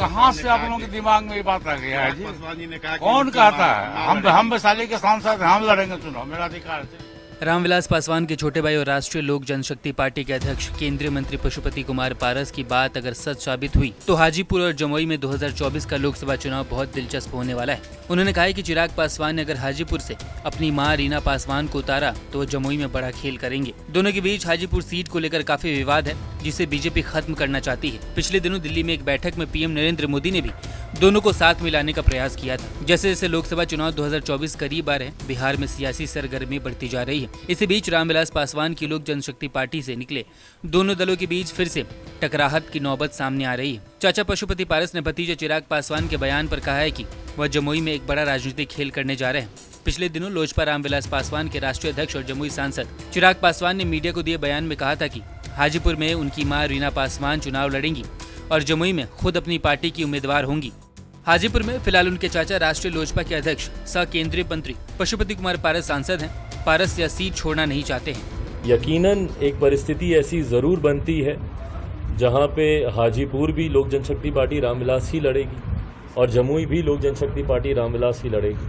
कहाँ से आप लोगों के दिमाग में ये बात आ गया है जी? पासवान जी ने कहा कि कौन चुनाव कहता है? हम वैशाली के सांसद हैं, हम लड़ेंगे चुनाव, मेरा अधिकार है। रामविलास पासवान के छोटे भाई और राष्ट्रीय लोक जनशक्ति पार्टी के अध्यक्ष केंद्रीय मंत्री पशुपति कुमार पारस की बात अगर सच साबित हुई तो हाजीपुर और जमुई में 2024 का लोकसभा चुनाव बहुत दिलचस्प होने वाला है। उन्होंने कहा है कि चिराग पासवान ने अगर हाजीपुर से अपनी मां रीना पासवान को उतारा तो वो जमुई में बड़ा खेल करेंगे। दोनों के बीच हाजीपुर सीट को लेकर काफी विवाद है, जिसे बीजेपी खत्म करना चाहती है। पिछले दिनों दिल्ली में एक बैठक में पीएम नरेंद्र मोदी ने भी दोनों को साथ मिलाने का प्रयास किया था। जैसे जैसे लोकसभा चुनाव 2024 करीब आ रहे हैं, बिहार में सियासी सरगर्मी बढ़ती जा रही है। इसी बीच रामविलास पासवान की लोक जनशक्ति पार्टी से निकले दोनों दलों के बीच फिर से टकराहट की नौबत सामने आ रही है। चाचा पशुपति पारस ने भतीजे चिराग पासवान के बयान पर कहा है कि वह जमुई में एक बड़ा राजनीतिक खेल करने जा रहे हैं। पिछले दिनों लोजपा रामविलास पासवान के राष्ट्रीय अध्यक्ष और जमुई सांसद चिराग पासवान ने मीडिया को दिए बयान में कहा था कि हाजीपुर में उनकी मां रीना पासवान चुनाव लड़ेंगी और जमुई में खुद अपनी पार्टी की उम्मीदवार होंगी। हाजीपुर में फिलहाल उनके चाचा राष्ट्रीय लोजपा के अध्यक्ष सह केंद्रीय मंत्री पशुपति कुमार पारस सांसद हैं। पारस यह सीट छोड़ना नहीं चाहते हैं। यकीनन एक परिस्थिति ऐसी जरूर बनती है जहां पे हाजीपुर भी लोक जनशक्ति पार्टी रामविलास ही लड़ेगी और जमुई भी लोक जनशक्ति पार्टी रामविलास ही लड़ेगी।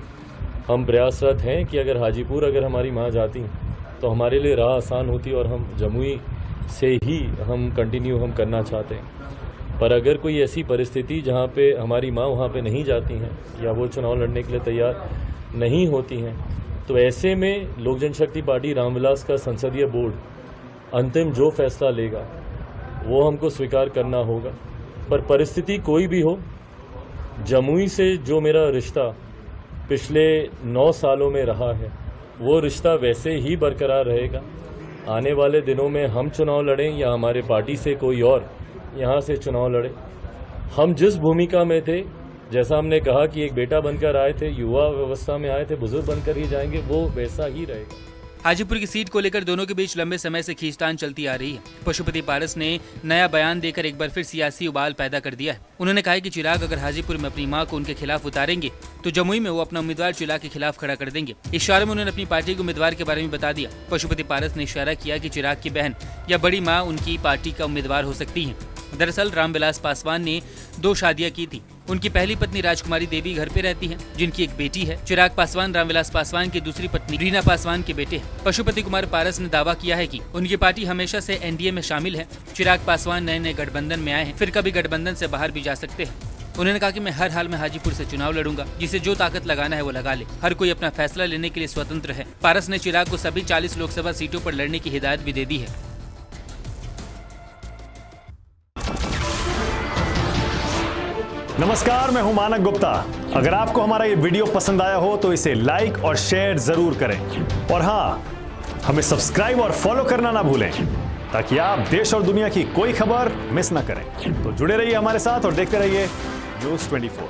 हम प्रयासरत हैं कि अगर हाजीपुर अगर हमारी मां जाती तो हमारे लिए राह आसान होती और हम जमुई से ही हम कंटिन्यू हम करना चाहते हैं। पर अगर कोई ऐसी परिस्थिति जहां पे हमारी मां वहां पे नहीं जाती हैं या वो चुनाव लड़ने के लिए तैयार नहीं होती हैं, तो ऐसे में लोक जनशक्ति पार्टी रामविलास का संसदीय बोर्ड अंतिम जो फैसला लेगा वो हमको स्वीकार करना होगा। पर परिस्थिति कोई भी हो, जमुई से जो मेरा रिश्ता पिछले 9 सालों में रहा है वो रिश्ता वैसे ही बरकरार रहेगा। आने वाले दिनों में हम चुनाव लड़ें या हमारे पार्टी से कोई और यहाँ से चुनाव लड़े, हम जिस भूमिका में थे, जैसा हमने कहा कि एक बेटा बनकर आए थे, युवा व्यवस्था में आए थे, बुजुर्ग बनकर ही जाएंगे, वो वैसा ही रहेगा। हाजीपुर की सीट को लेकर दोनों के बीच लंबे समय से खींचतान चलती आ रही है। पशुपति पारस ने नया बयान देकर एक बार फिर सियासी उबाल पैदा कर दिया है। उन्होंने कहा है कि चिराग अगर हाजीपुर में अपनी मां को उनके खिलाफ उतारेंगे तो जमुई में वो अपना उम्मीदवार चिराग के खिलाफ खड़ा कर देंगे। इशारे में उन्होंने अपनी पार्टी के उम्मीदवार के बारे में बता दिया। पशुपति पारस ने इशारा किया कि चिराग की बहन या बड़ी माँ उनकी पार्टी का उम्मीदवार हो सकती है। दरअसल रामविलास पासवान ने 2 शादियां की थी। उनकी पहली पत्नी राजकुमारी देवी घर पे रहती हैं, जिनकी एक बेटी है। चिराग पासवान रामविलास पासवान की दूसरी पत्नी रीना पासवान के बेटे हैं। पशुपति कुमार पारस ने दावा किया है कि उनकी पार्टी हमेशा से एनडीए में शामिल है। चिराग पासवान नए नए गठबंधन में आए हैं, फिर कभी गठबंधन से बाहर भी जा सकते हैं। उन्होंने कहा कि मैं हर हाल में हाजीपुर से चुनाव लड़ूंगा, जिसे जो ताकत लगाना है वो लगा ले। हर कोई अपना फैसला लेने के लिए स्वतंत्र है। पारस ने चिराग को सभी 40 लोकसभा सीटों पर लड़ने की हिदायत भी दे दी है। नमस्कार, मैं हूं मानक गुप्ता। अगर आपको हमारा ये वीडियो पसंद आया हो तो इसे लाइक और शेयर जरूर करें और हाँ, हमें सब्सक्राइब और फॉलो करना ना भूलें ताकि आप देश और दुनिया की कोई खबर मिस ना करें। तो जुड़े रहिए हमारे साथ और देखते रहिए न्यूज़ 24।